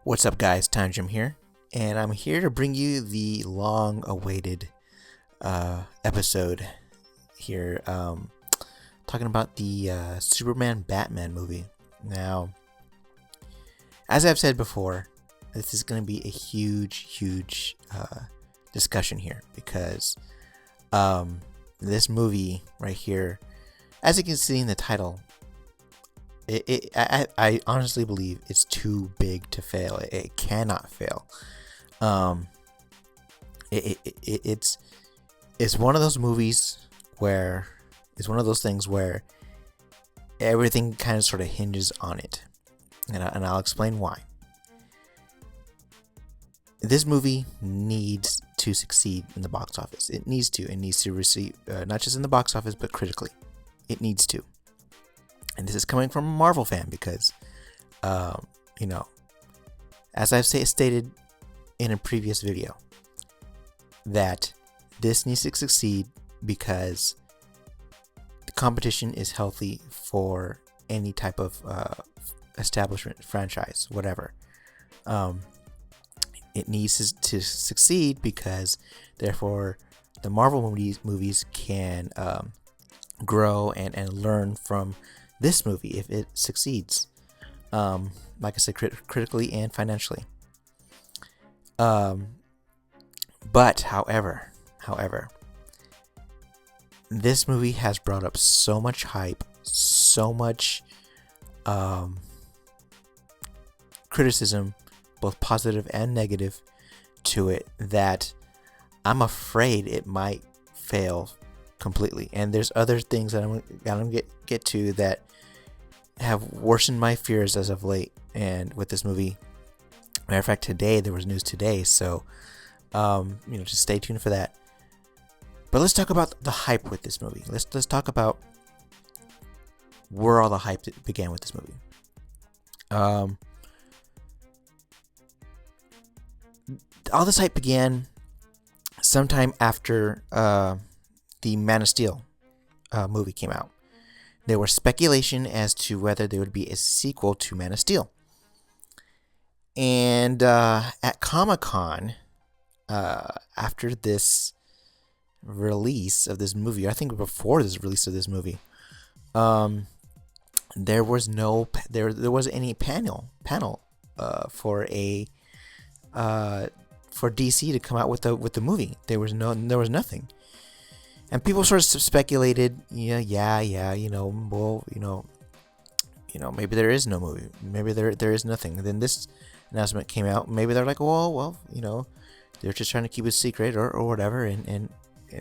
What's up, guys? Time Jim here, and I'm here to bring you the long-awaited episode here, talking about the Superman Batman movie. Now, as I've said before, this is going to be a huge discussion here because this movie right here, as you can see in the title, I honestly believe it's too big to fail. It cannot fail. It's one of those movies where it's one of those things where everything kind of sort of hinges on it, and I'll explain why. This movie needs to succeed in the box office. It needs to. It needs to receive not just in the box office but critically. It needs to. And this is coming from a Marvel fan because, as I've stated in a previous video, that this needs to succeed because the competition is healthy for any type of establishment, franchise, whatever. It needs to succeed because, therefore, the Marvel movies can grow and learn from this movie if it succeeds, like I said, critically and financially. But however, this movie has brought up so much hype, so much criticism, both positive and negative, to it that I'm afraid it might fail completely. And there's other things that I'm gonna get to that have worsened my fears as of late. And with this movie, matter of fact, today there was news today, so just stay tuned for that. But let's talk about the hype with this movie. Let's talk about where all the hype began with this movie. All this hype began sometime after the Man of Steel movie came out. There was speculation as to whether there would be a sequel to Man of Steel. And at Comic-Con, after this release of this movie, I think before this release of this movie, there was any panel for DC to come out with the movie. There was nothing. And people sort of speculated, maybe there is no movie. Maybe there is nothing. And then this announcement came out. Maybe they're like, they're just trying to keep it secret or whatever, and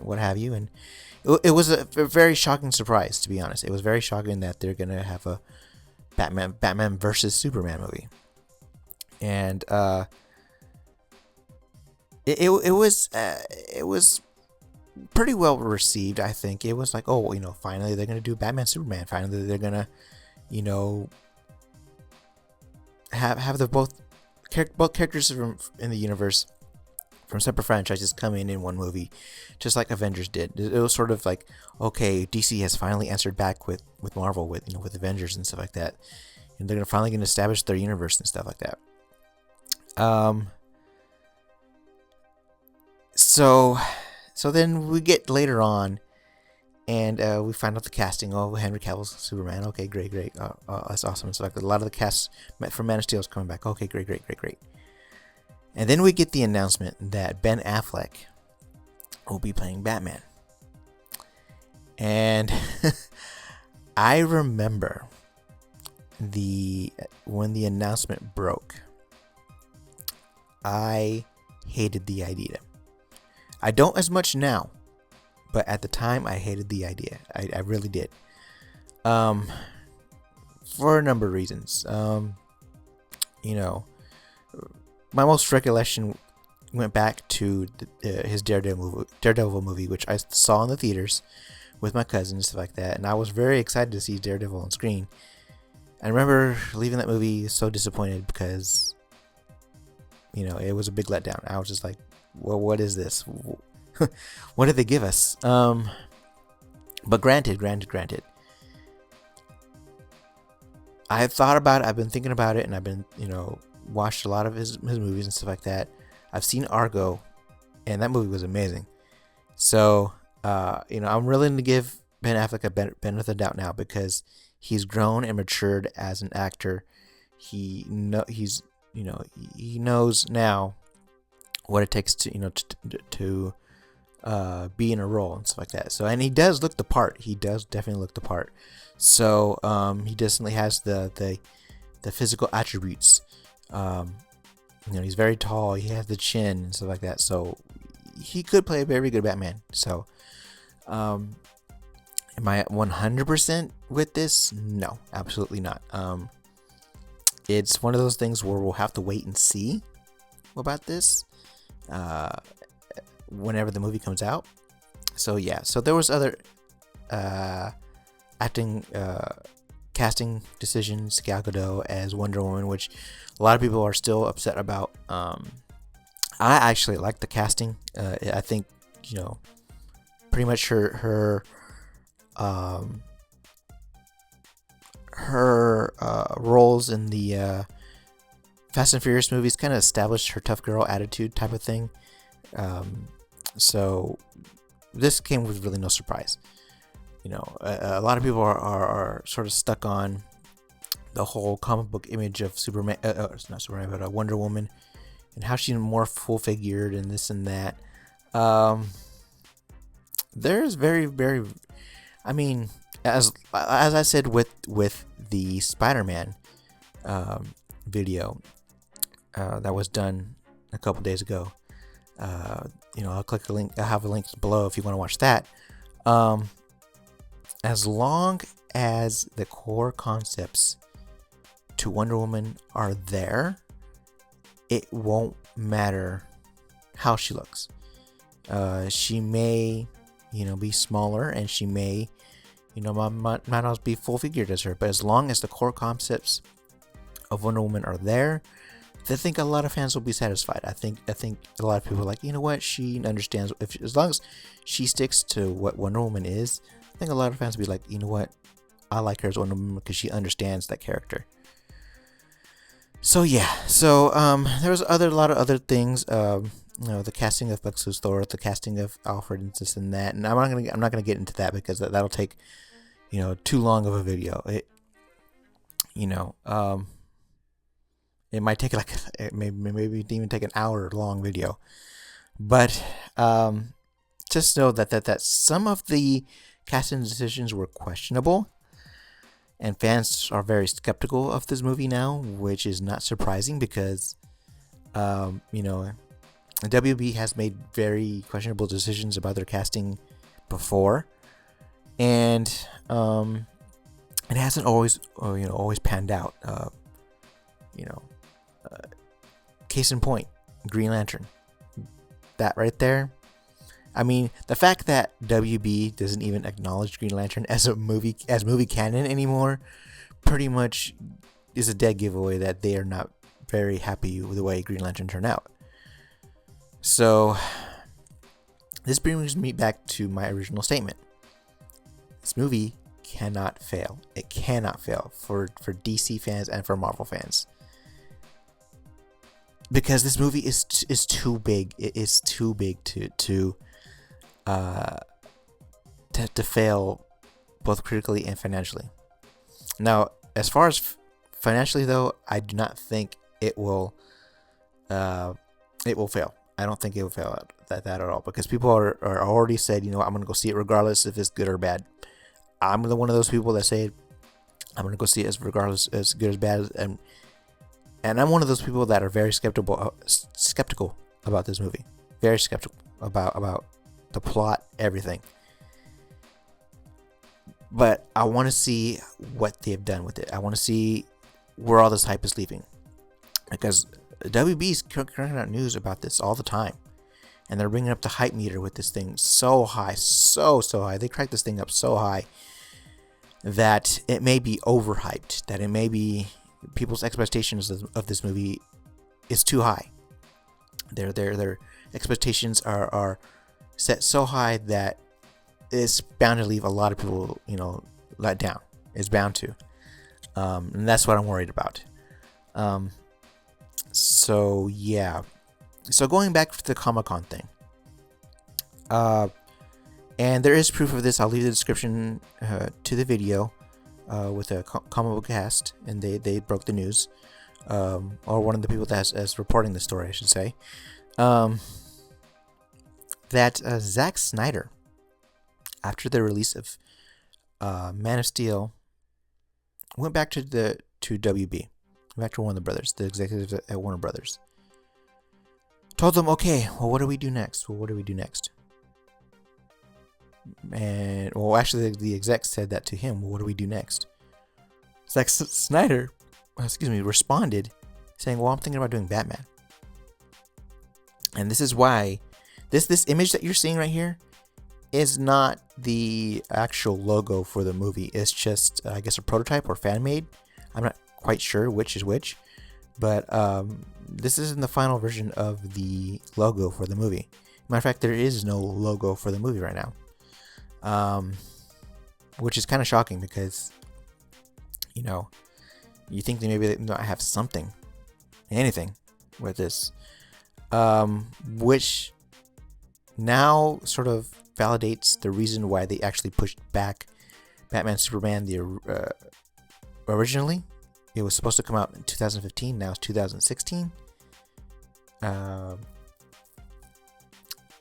what have you. And it was a very shocking surprise, to be honest. It was very shocking that they're gonna have a Batman versus Superman movie. And it was pretty well received. I think it was like, finally they're gonna do Batman Superman. Finally they're gonna, have the both characters from in the universe from separate franchises come in one movie, just like Avengers did. It was sort of like, okay, DC has finally answered back with Marvel with Avengers and stuff like that, and they're finally gonna establish their universe and stuff like that. So then we get later on, and we find out the casting. Oh, Henry Cavill's Superman. Okay, great. That's awesome. So like a lot of the cast from Man of Steel is coming back. Okay, great. And then we get the announcement that Ben Affleck will be playing Batman. And I remember when the announcement broke, I hated the idea. I don't as much now, but at the time I hated the idea. I really did. For a number of reasons. My most recollection went back to his Daredevil movie, which I saw in the theaters with my cousins and stuff like that, and I was very excited to see Daredevil on screen. I remember leaving that movie so disappointed because, it was a big letdown. I was just like, well, what is this? What did they give us? But granted, I've thought about it. I've been thinking about it, and I've been, watched a lot of his movies and stuff like that. I've seen Argo, and that movie was amazing. So, I'm willing to give Ben Affleck a benefit of the doubt now because he's grown and matured as an actor. He knows now what it takes to be in a role and stuff like that. So, and he does look the part. He does definitely look the part. So, he definitely has the physical attributes. He's very tall. He has the chin and stuff like that. So, he could play a very good Batman. So, am I at 100% with this? No, absolutely not. It's one of those things where we'll have to wait and see about this whenever the movie comes out. So yeah, so there was other casting decisions. Gal Gadot as Wonder Woman, which a lot of people are still upset about. I actually like the casting. I think pretty much her roles in the Fast and Furious movies kind of established her tough girl attitude type of thing. So this came with really no surprise. A lot of people are sort of stuck on the whole comic book image of Superman, not Superman, but Wonder Woman, and how she's more full figured and this and that. There's very, very, I mean, as I said with the Spider-Man video that was done a couple days ago. I'll click a link. I'll have a link below if you want to watch that. As long as the core concepts to Wonder Woman are there, it won't matter how she looks. She may, be smaller, and she may, might not be full figured as her. But as long as the core concepts of Wonder Woman are there, I think a lot of fans will be satisfied. I think a lot of people are like, you know what, she understands. As long as she sticks to what Wonder Woman is, I think a lot of fans will be like, you know what, I like her as Wonder Woman because she understands that character. So yeah, there was a lot of other things. The casting of Lex Luthor, the casting of Alfred, and this and that. And I'm not gonna get into that because that'll take, too long of a video. It might take maybe even take an hour long video. But just know that some of the casting decisions were questionable, and fans are very skeptical of this movie now, which is not surprising because WB has made very questionable decisions about their casting before, and it hasn't always panned out. Case in point, Green Lantern. That right there. I mean, the fact that WB doesn't even acknowledge Green Lantern as movie canon anymore, pretty much is a dead giveaway that they are not very happy with the way Green Lantern turned out. So, this brings me back to my original statement. This movie cannot fail. It cannot fail for DC fans and for Marvel fans. Because this movie is too big. It is too big to fail both critically and financially. Now, as far as financially though, I do not think it will fail. I don't think it will fail that at all, because people are already said, I'm going to go see it regardless if it's good or bad. I'm one of those people that say I'm going to go see it as regardless as good or bad, and I'm one of those people that are very skeptical about this movie. Very skeptical about the plot, everything. But I want to see what they've done with it. I want to see where all this hype is leaving, because WB is cranking out news about this all the time, and they're bringing up the hype meter with this thing so high, so high. They cranked this thing up so high that it may be overhyped. That it may be people's expectations of this movie is too high. Their expectations are set so high that it's bound to leave a lot of people, let down. It's bound to, and that's what I'm worried about. So yeah. So going back to the Comic-Con thing. And there is proof of this. I'll leave the description to the video with a comic book cast, and they broke the news, or one of the people that's reporting the story, I should say, that Zack Snyder, after the release of Man of Steel, went back to WB, back to Warner Brothers, the executives at Warner Brothers, told them, okay, well, what do we do next? And well, actually, the exec said that to him. Well, what do we do next? Zack Snyder, responded saying, "Well, I'm thinking about doing Batman." And this is why this image that you're seeing right here is not the actual logo for the movie. It's just, I guess, a prototype or fan made. I'm not quite sure which is which, but this isn't the final version of the logo for the movie. Matter of fact, there is no logo for the movie right now. Which is kind of shocking because, you think that maybe they might have something, anything with this, which now sort of validates the reason why they actually pushed back Batman Superman. Originally, it was supposed to come out in 2015. Now it's 2016.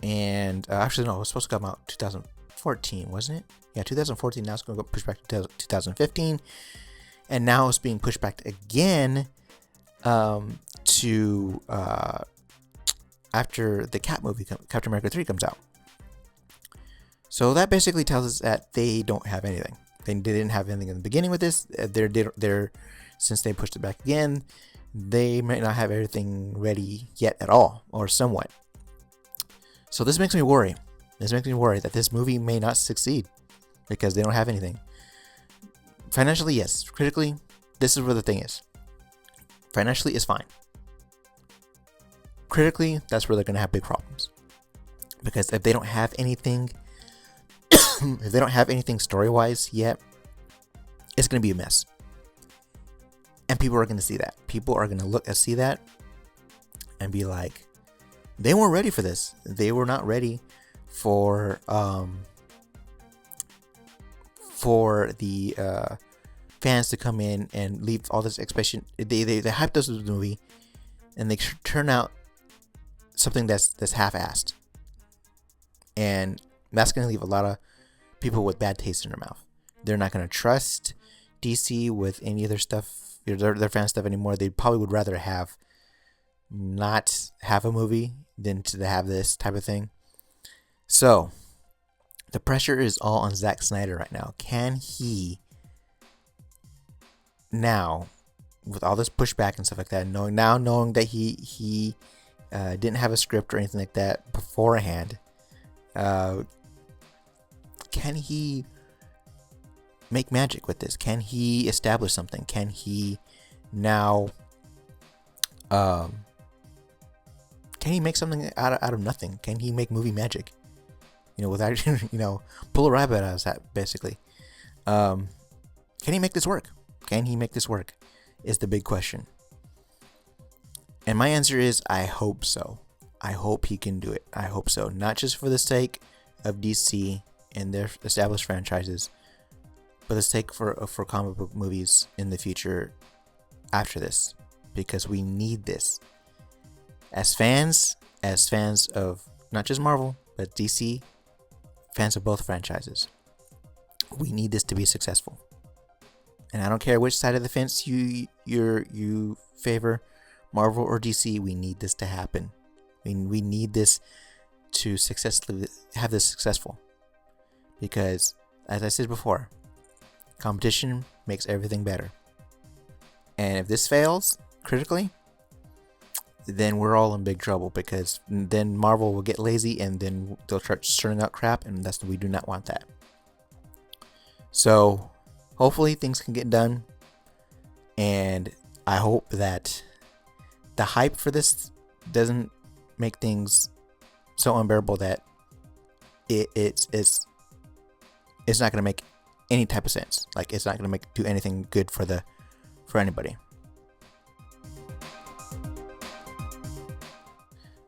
And actually, no, it was supposed to come out 2014, wasn't it? Yeah, 2014. Now it's going to go push back to 2015, and now it's being pushed back again to after the Cap movie, Captain America 3, comes out. So that basically tells us that they don't have anything. They didn't have anything in the beginning with this. They're since they pushed it back again, they might not have everything ready yet at all, or somewhat. So this makes me worry. That this movie may not succeed because they don't have anything. Financially, yes. Critically, this is where the thing is. Financially, it's fine. Critically, that's where they're going to have big problems. Because if they don't have anything, story-wise yet, it's going to be a mess. And people are going to see that. People are going to see that and be like, they weren't ready for this. They were not ready for the fans to come in and leave all this expectation. They hyped us with the movie, and they turn out something that's half-assed, and that's going to leave a lot of people with bad taste in their mouth. They're not going to trust DC with any of their stuff, their fan stuff anymore. They probably would rather not have a movie than to have this type of thing. So the pressure is all on Zack Snyder right now. Can he now, with all this pushback and stuff like that, knowing that he didn't have a script or anything like that beforehand, can he make magic with this? Can he establish something? Can he now can he make something out of nothing? Can he make movie magic? Without pull a rabbit out of his hat, basically. Can he make this work? Is the big question. And my answer is, I hope so. I hope he can do it. I hope so. Not just for the sake of DC and their established franchises, but the sake for comic book movies in the future after this, because we need this. As fans of not just Marvel, but DC, fans of both franchises, we need this to be successful. And I don't care which side of the fence you favor, Marvel or DC, we need this to happen. We need this to successfully have this successful. Because, as I said before, competition makes everything better. And if this fails critically, then we're all in big trouble, because then Marvel will get lazy and then they'll start churning out crap, and we do not want that. So hopefully things can get done, and I hope that the hype for this doesn't make things so unbearable that it's not going to make any type of sense. Like, it's not going to do anything good for anybody.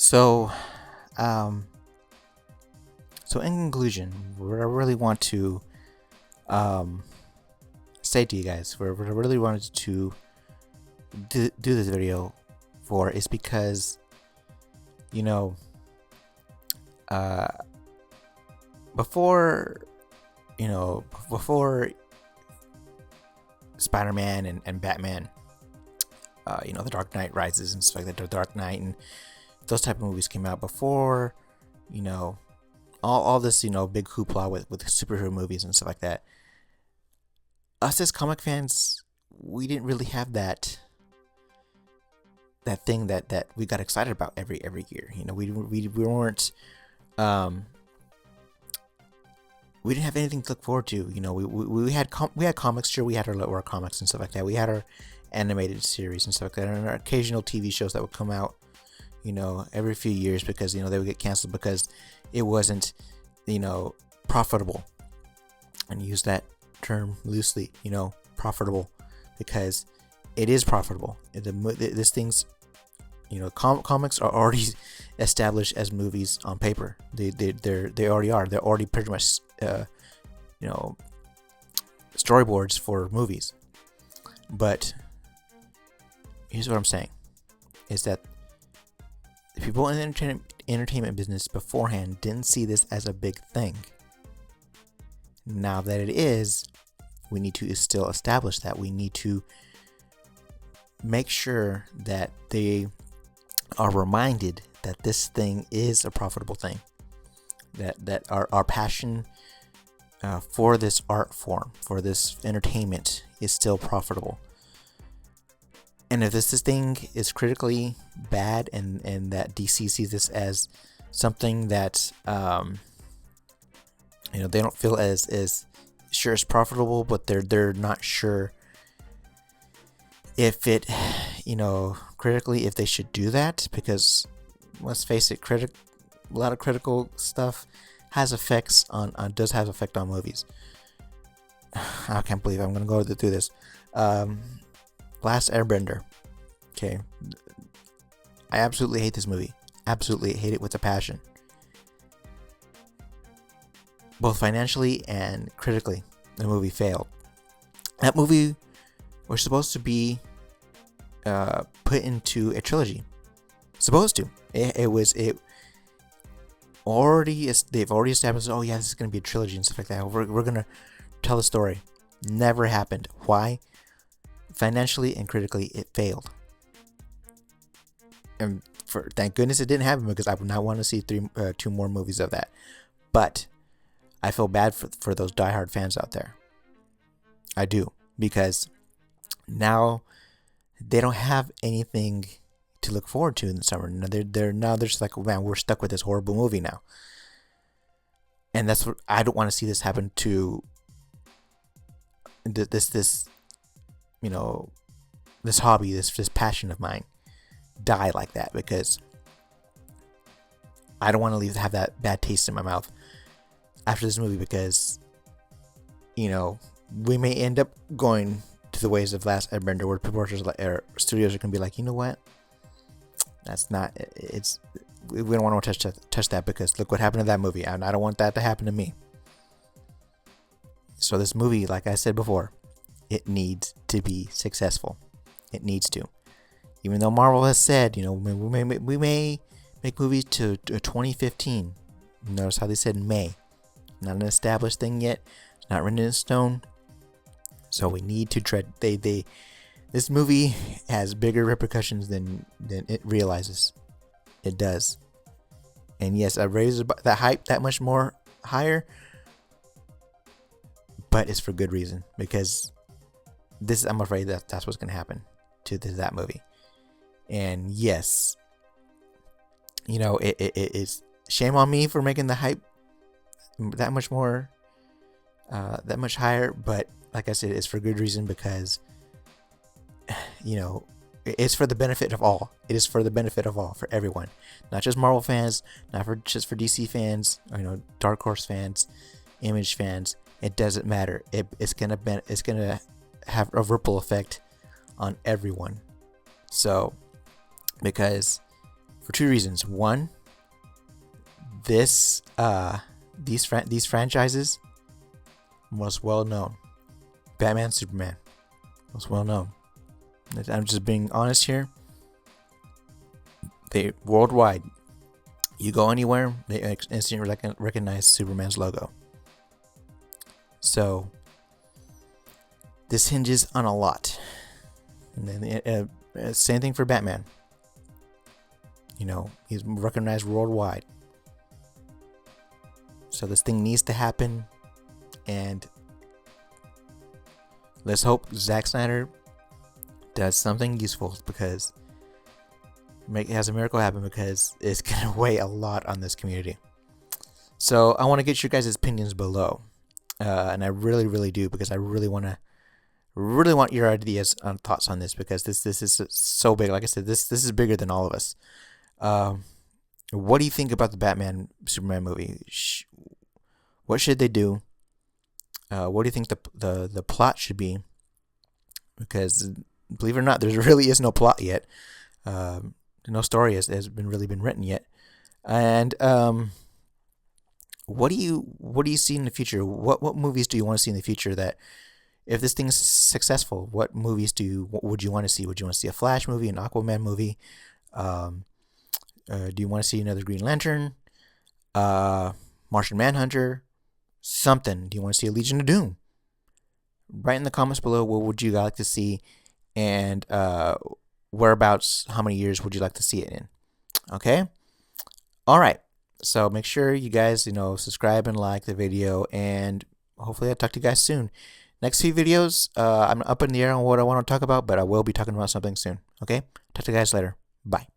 So, um, so in conclusion, what I really want to um, say to you guys, what I really wanted to do this video for is because, you know, uh, before Spider-Man and Batman, The Dark Knight Rises and stuff like that, The Dark Knight and those type of movies came out before, all this, big hoopla with superhero movies and stuff like that. Us as comic fans, we didn't really have that thing that we got excited about every year. We weren't we didn't have anything to look forward to. We had comics. Sure, we had our comics and stuff like that. We had our animated series and stuff like that, and our occasional TV shows that would come out, every few years because they would get canceled because it wasn't, profitable. And use that term loosely, profitable, because it is profitable. This thing's, comics are already established as movies on paper. They already are. They're already pretty much storyboards for movies. But here's what I'm saying: is that the people in the entertainment business beforehand didn't see this as a big thing. Now that it is, we need to still establish that. We need to make sure that they are reminded that this thing is a profitable thing. That our passion for this art form, for this entertainment, is still profitable. And if this thing is critically bad and that DC sees this as something that they don't feel as sure it's profitable, but they're not sure if it, critically, if they should do that, because let's face it, a lot of critical stuff has effects does have effect on movies. I can't believe I'm gonna go through this. Last Airbender. Okay, I absolutely hate this movie. Absolutely hate it with a passion. Both financially and critically, the movie failed. That movie was supposed to be put into a trilogy. Supposed to. They've already established, oh yeah, this is going to be a trilogy and stuff like that. We're going to tell the story. Never happened. Why? Financially and critically, it failed. And thank goodness it didn't happen, because I would not want to see two more movies of that. But I feel bad for those diehard fans out there. I do, because now they don't have anything to look forward to in the summer. They're just like, man, we're stuck with this horrible movie now. And that's what I don't want to see this happen to this hobby, this passion of mine die like that, because I don't want to have that bad taste in my mouth after this movie, because we may end up going to the ways of Last Airbender, where people are just like, studios are gonna be like, you know what, that's not, we don't want to touch that, because look what happened to that movie, and I don't want that to happen to me. So this movie, like I said before, it needs to be successful. It needs to. Even though Marvel has said, we may make movies to 2015. Notice how they said May. Not an established thing yet. Not written in stone. So we need to tread. This movie has bigger repercussions than it realizes. It does. And yes, I raised that hype that much more higher, but it's for good reason, because I'm afraid that's what's going to happen to that movie. And yes, it's shame on me for making the hype that much more, that much higher. But like I said, it's for good reason, because it's for the benefit of all. It is for the benefit of all, for everyone, not just Marvel fans, not just for DC fans, Dark Horse fans, Image fans. It doesn't matter. It's gonna have a ripple effect on everyone. So, because for two reasons. One, these franchises most well known. Batman, Superman, most well known. I'm just being honest here. They worldwide, you go anywhere, they instantly recognize Superman's logo. So this hinges on a lot. And then same thing for Batman. You know, he's recognized worldwide. So this thing needs to happen, and let's hope Zack Snyder does something useful, because has a miracle happen, because it's gonna weigh a lot on this community. So I want to get your guys' opinions below, and I really do, because I really want your ideas on thoughts on this, because this is so big. Like I said, this is bigger than all of us. What do you think about the Batman Superman movie? What should they do? What do you think the plot should be? Because believe it or not, there really is no plot yet. No story has been written yet. And what do you see in the future? What movies do you want to see in the future? That if this thing is successful, what movies would you want to see? Would you want to see a Flash movie, an Aquaman movie? Do you want to see another Green Lantern? Martian Manhunter? Something. Do you want to see a Legion of Doom? Write in the comments below, what would you like to see, and whereabouts, how many years would you like to see it in? Okay? Alright. So make sure you guys, subscribe and like the video, and hopefully I'll talk to you guys soon. Next few videos, I'm up in the air on what I want to talk about, but I will be talking about something soon. Okay? Talk to you guys later. Bye.